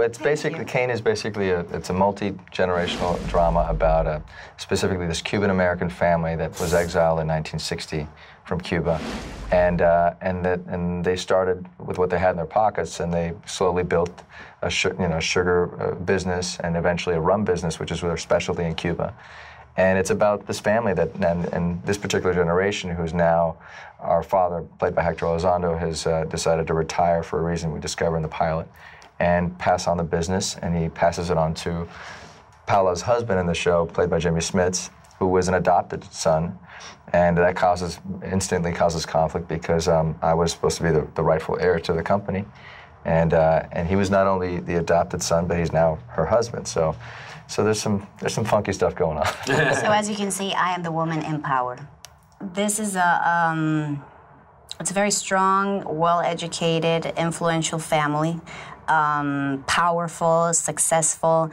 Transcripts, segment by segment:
it's basically, Cain is basically it's a multi-generational drama about specifically this Cuban-American family that was exiled in 1960 from Cuba, and they started with what they had in their pockets, and they slowly built a sugar business and eventually a rum business, which is their specialty in Cuba. And it's about this family and this particular generation, who's now, our father, played by Hector Elizondo, has decided to retire for a reason we discover in the pilot, and pass on the business, and he passes it on to Paola's husband in the show, played by Jimmy Smits, who was an adopted son, and that instantly causes conflict because I was supposed to be the rightful heir to the company, and he was not only the adopted son, but he's now her husband. So there's some funky stuff going on. So as you can see, I am the woman in power. This is it's a very strong, well-educated, influential family, powerful, successful,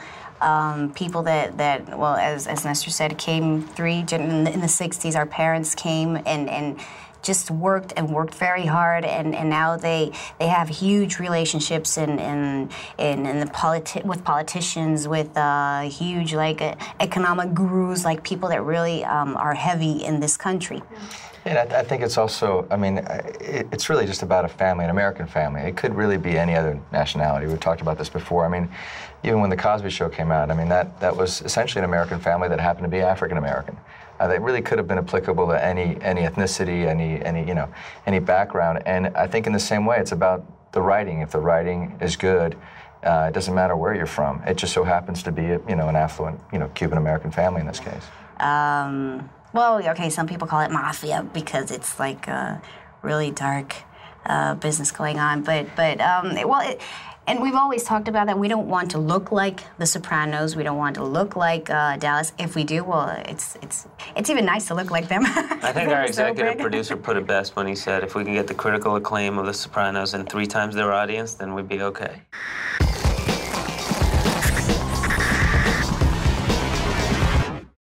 people that well, as Nestor said, came in the 60s. Our parents came and just worked very hard, and now they have huge relationships with politicians, with huge economic gurus, like people that really are heavy in this country. And I think it's also, I mean, it's really just about a family, an American family. It could really be any other nationality. We've talked about this before. I mean, even when The Cosby Show came out, I mean, that was essentially an American family that happened to be African American. That really could have been applicable to any ethnicity, any background. And I think in the same way, it's about the writing. If the writing is good, it doesn't matter where you're from. It just so happens to be, an affluent, Cuban-American family in this case. Well, okay, some people call it mafia because it's like a really dark business going on. And we've always talked about that. We don't want to look like The Sopranos. We don't want to look like Dallas. If we do, well, it's even nice to look like them. I think our executive producer put it best when he said, if we can get the critical acclaim of The Sopranos and 3 times their audience, then we'd be okay.